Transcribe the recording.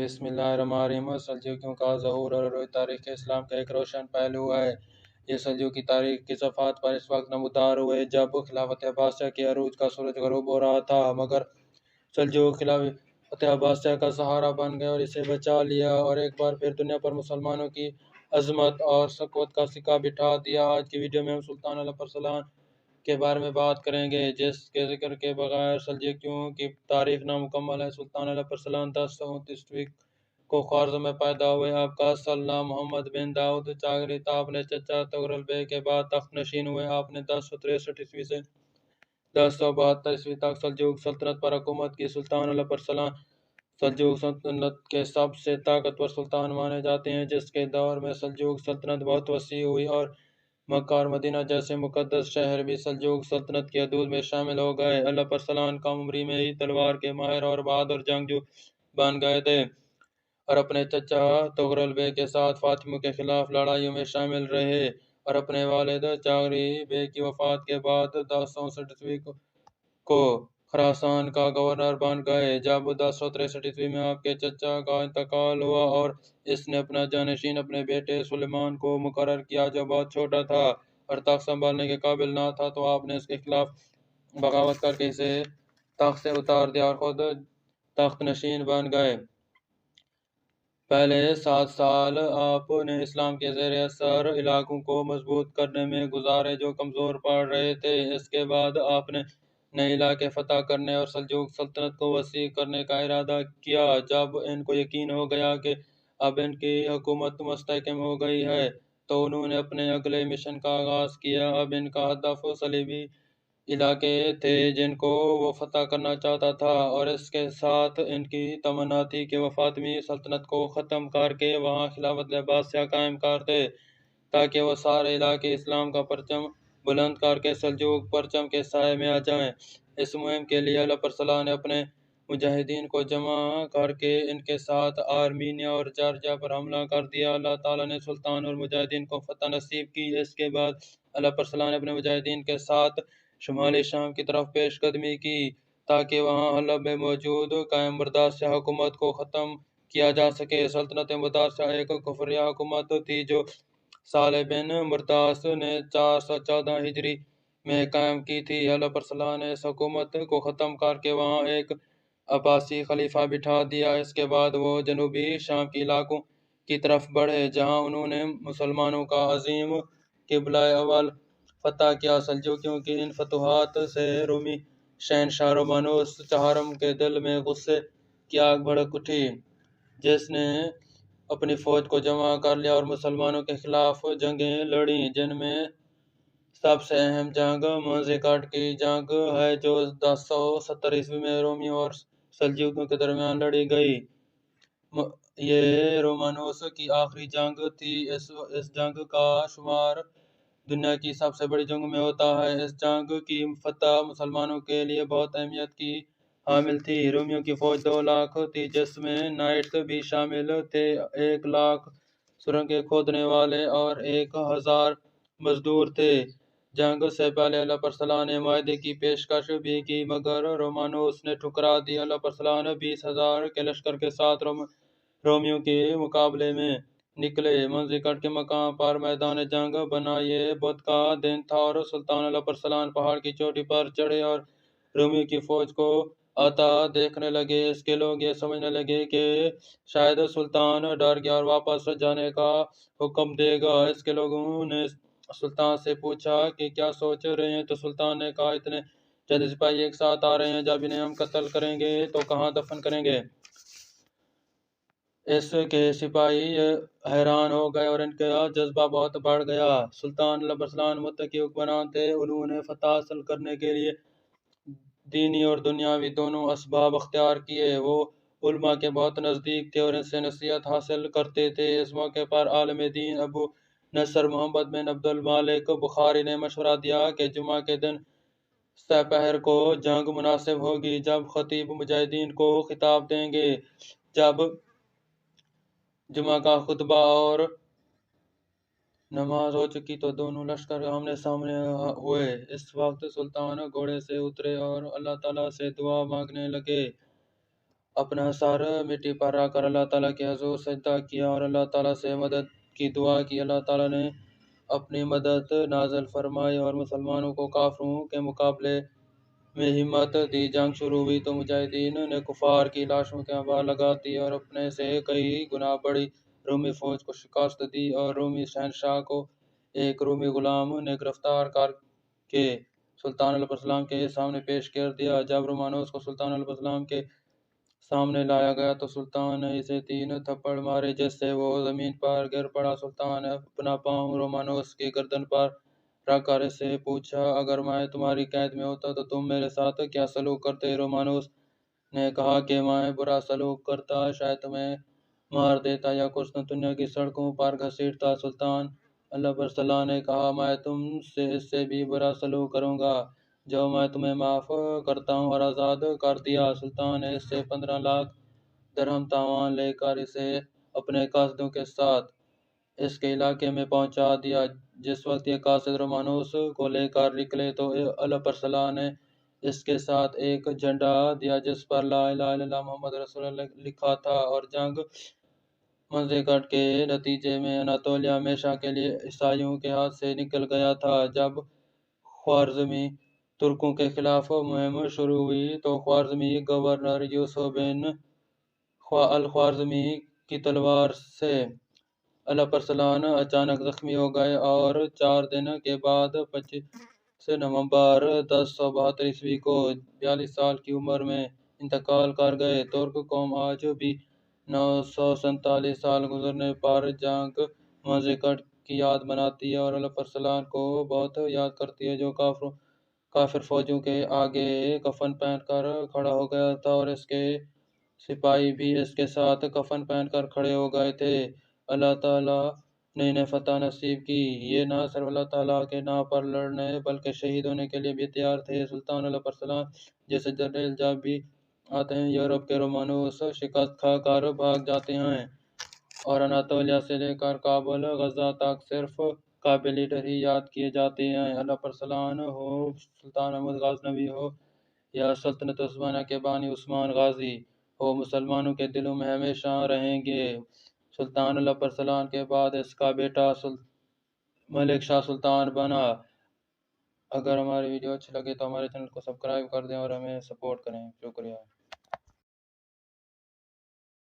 بسم اللہ الرحمن الرحیم۔ سلجوقیوں کا ظہور اور عروج تاریخ اسلام کا ایک روشن پہلو ہے۔ یہ سلجوقی تاریخ کی صفحات پر اس وقت نمودار ہوئے جب خلافت عباسیہ کے عروج کا سورج غروب ہو رہا تھا، مگر سلجوق خلافت عباسیہ کا سہارا بن گئے اور اسے بچا لیا اور ایک بار پھر دنیا پر مسلمانوں کی عظمت اور سقوت کا سکہ بٹھا دیا۔ آج کی ویڈیو میں ہم سلطان الپرسلان کے بارے میں بات کریں گے، جس کے ذکر کے بغیر سلجوقیوں کی تاریخ نامکمل ہے۔ سلطان الپرسلان 1029 کو خوارزم میں پیدا ہوئے۔ آپ کا اصل نام محمد بن داؤد چاغری تھا۔ اپنے چچا تغرل بیگ کے بعد تخت نشین ہوئے۔ آپ نے 1063 سے 1072 تک سلجوق سلطنت پر حکومت کی۔ سلطان الپرسلان سلجوق سلطنت کے سب سے طاقتور سلطان مانے جاتے ہیں، جس کے دور میں سلجوق سلطنت بہت وسیع ہوئی اور مکہ اور مدینہ جیسے مقدس شہر بھی سلجوق سلطنت کی حدود میں شامل ہو گئے۔ الپرسلان کم عمری میں ہی تلوار کے ماہر اور بہادر جنگجو بن گئے تھے اور اپنے چچا تغرل بیگ کے ساتھ فاطمیوں کے خلاف لڑائیوں میں شامل رہے اور اپنے والد چاغری بیگ کی وفات کے بعد 1067 کو خراسان کا گورنر بن گئے۔ جب 1063 میں آپ کے چچا کا انتقال ہوا اور اس نے اپنا جانشین اپنے بیٹے سلیمان کو مقرر کیا، جو بہت چھوٹا تھا اور تخت سنبھالنے کے قابل نہ تھا، تو آپ نے اس کے خلاف بغاوت کر کے اسے تخت سے اتار دیا اور خود تخت نشین بن گئے۔ پہلے 7 سال آپ نے اسلام کے زیر اثر علاقوں کو مضبوط کرنے میں گزارے جو کمزور پڑ رہے تھے۔ اس کے بعد آپ نے نئے علاقے فتح کرنے اور سلجوق سلطنت کو وسیع کرنے کا ارادہ کیا۔ جب ان کو یقین ہو گیا کہ اب ان کی حکومت مستحکم ہو گئی ہے، تو انہوں نے اپنے اگلے مشن کا آغاز کیا۔ اب ان کا ہدف صلیبی علاقے تھے جن کو وہ فتح کرنا چاہتا تھا، اور اس کے ساتھ ان کی تمنا تھی کہ وہ فاطمی سلطنت کو ختم کر کے وہاں خلافت عباسیہ قائم کر دے تاکہ وہ سارے علاقے اسلام کا پرچم بلند کر کے سلجوق پرچم کے سائے میں آ جائیں۔ اس مہم کے لیے الپرسلان نے اپنے مجاہدین کو جمع کر کے ان کے ساتھ آرمینیا اور جارجیا پر حملہ کر دیا۔ اللہ تعالیٰ نے سلطان اور مجاہدین کو فتح نصیب کی۔ اس کے بعد الپرسلان نے اپنے مجاہدین کے ساتھ شمالی شام کی طرف پیش قدمی کی تاکہ وہاں حلب میں موجود قائم مرداسیہ حکومت کو ختم کیا جا سکے۔ سلطنت مرداسیہ ایک کفریہ حکومت تھی جو صالح بن مرداس نے 414 ہجری میں قائم کی تھی۔ الپرسلان نے اس حکومت کو ختم کر کے وہاں ایک عباسی خلیفہ بٹھا دیا۔ اس کے بعد وہ جنوبی شام کے علاقوں کی طرف بڑھے جہاں انہوں نے مسلمانوں کا عظیم قبلہ اول فتح کیا۔ سلجوقیوں کی ان فتوحات سے رومی شہنشاہ رومانوس چہارم کے دل میں غصے کی آگ بھڑک اٹھی، جس نے اپنی فوج کو جمع کر لیا اور مسلمانوں کے خلاف جنگیں لڑیں، جن میں سب سے اہم جنگ منزکٹ کی جنگ ہے جو 1070 میں رومیوں اور سلجوقیوں کے درمیان لڑی گئی۔ یہ رومانوس کی آخری جنگ تھی۔ اس جنگ کا شمار دنیا کی سب سے بڑی جنگوں میں ہوتا ہے۔ اس جنگ کی فتح مسلمانوں کے لیے بہت اہمیت کی حامل تھی۔ رومیوں کی فوج 2 لاکھ تھی، جس میں نائٹس بھی شامل تھے۔ 1 لاکھ سرنگیں کھودنے والے اور 1000 مزدور تھے۔ جنگ سے پہلے الپرسلان نے معاہدے کی پیشکش بھی کی، مگر رومانوس نے ٹھکرا دی۔ الپرسلان 20,000 کے لشکر کے ساتھ رومیوں کے مقابلے میں نکلے۔ منزکٹ کے مقام پر میدان جنگ بنا۔ یہ بدھ کا دن تھا اور سلطان الپرسلان پہاڑ کی چوٹی پر چڑھے اور رومیوں کی فوج کو آتا دیکھنے لگے۔ اس کے لوگ یہ سمجھنے لگے کہ شاید سلطان ڈر گیا اور واپس جانے کا حکم دے گا۔ اس کے لوگوں نے سلطان سے پوچھا کہ کیا سوچ رہے ہیں، تو سلطان نے کہا اتنے زیادہ سپاہی ایک ساتھ آ رہے ہیں، جب انہیں ہم قتل کریں گے تو کہاں دفن کریں گے؟ اس کے سپاہی حیران ہو گئے اور ان کا جذبہ بہت بڑھ گیا۔ سلطان الپرسلان متقی حکمران تھے۔ انہوں نے فتح حاصل کرنے کے لیے دینی اور دنیاوی دونوں اسباب اختیار کیے۔ وہ علماء کے بہت نزدیک تھے اور ان سے نصیحت حاصل کرتے تھے۔ اس موقع پر عالم دین ابو نصر محمد بن عبد المالک بخاری نے مشورہ دیا کہ جمعہ کے دن سپہر کو جنگ مناسب ہوگی، جب خطیب مجاہدین کو خطاب دیں گے۔ جب جمعہ کا خطبہ اور نماز ہو چکی تو دونوں لشکر آمنے سامنے ہوئے۔ اس وقت سلطان گھوڑے سے اترے اور اللہ تعالیٰ سے دعا مانگنے لگے۔ اپنا سر مٹی پر رکھ کر اللہ تعالیٰ کے حضور سجدہ کیا اور اللہ تعالیٰ سے مدد کی دعا کی۔ اللہ تعالیٰ نے اپنی مدد نازل فرمائی اور مسلمانوں کو کافروں کے مقابلے میں ہمت دی۔ جنگ شروع ہوئی تو مجاہدین نے کفار کی لاشوں کے انبار لگا دی اور اپنے سے کئی گنا بڑی رومی فوج کو شکست دی، اور رومی شہنشاہ کو ایک رومی غلام نے گرفتار کر کے سلطان علیہ السلام کے سامنے پیش کر دیا۔ جب رومانوس کو سلطان علیہ السلام کے سامنے لایا گیا تو سلطان نے اسے 3 تھپڑ مارے جس سے وہ زمین پر گر پڑا۔ سلطان نے اپنا پاؤں رومانوس کی گردن پر رکھ کر اس سے پوچھا، اگر میں تمہاری قید میں ہوتا تو تم میرے ساتھ کیا سلوک کرتے؟ رومانوس نے کہا کہ میں برا سلوک کرتا، شاید تمہیں مار دیتا یا قسطنطنیہ کی سڑکوں پر گھسیٹتا۔ سلطان علیہ السلام نے کہا، میں تم سے اس سے بھی برا سلوک کروں گا، جو میں تمہیں معاف کرتا ہوں اور آزاد کر دیا۔ سلطان نے اس سے 15 لاکھ درہم تاوان لے کر اسے اپنے قاصدوں کے ساتھ اس کے علاقے میں پہنچا دیا۔ جس وقت یہ قاصد رومانوس کو لے کر نکلے تو علیہ السلام نے اس کے ساتھ ایک جھنڈا دیا جس پر لا الہ الا اللہ محمد رسول اللہ لکھا تھا، اور جنگ منزکٹ کے نتیجے میں اناطولیہ ہمیشہ کے لیے عیسائیوں کے ہاتھ سے نکل گیا تھا۔ جب خوارزمی ترکوں کے خلاف مہم شروع ہوئی تو خوارزمی گورنر یوسف بن الخوارزمی کی تلوار سے علیہ السلام اچانک زخمی ہو گئے اور 4 دن کے بعد 25 نومبر 1072 عیسوی کو 42 سال کی عمر میں انتقال کر گئے۔ ترک قوم آج بھی 947 سال گزرنے پر جنگ منزکٹ کی یاد مناتی ہے اور علیہ السلام کو بہت یاد کرتی ہے، جو کافر فوجوں کے آگے کفن پہن کر کھڑا ہو گیا تھا اور اس کے سپاہی بھی اس کے ساتھ کفن پہن کر کھڑے ہو گئے تھے۔ اللہ تعالیٰ نے انہیں فتح نصیب کی۔ یہ نہ صرف اللہ تعالیٰ کے نام پر لڑنے بلکہ شہید ہونے کے لیے بھی تیار تھے۔ سلطان علیہ السلام جیسے جنرل جب بھی آتے ہیں، یورپ کے رومانوس شکست کھا کر بھاگ جاتے ہیں اور اناطولیہ سے لے کر کابل غزہ تک صرف قابل لیڈر ہی یاد کیے جاتے ہیں۔ علیہ السلام ہو، سلطان محمود غزنوی ہو یا سلطنت عثمانیہ کے بانی عثمان غازی ہو، مسلمانوں کے دلوں میں ہمیشہ رہیں گے۔ سلطان علیہ السلام کے بعد اس کا بیٹا ملک شاہ سلطان بنا۔ اگر ہماری ویڈیو اچھی لگے تو ہمارے چینل کو سبسکرائب کر دیں اور ہمیں سپورٹ کریں۔ شکریہ۔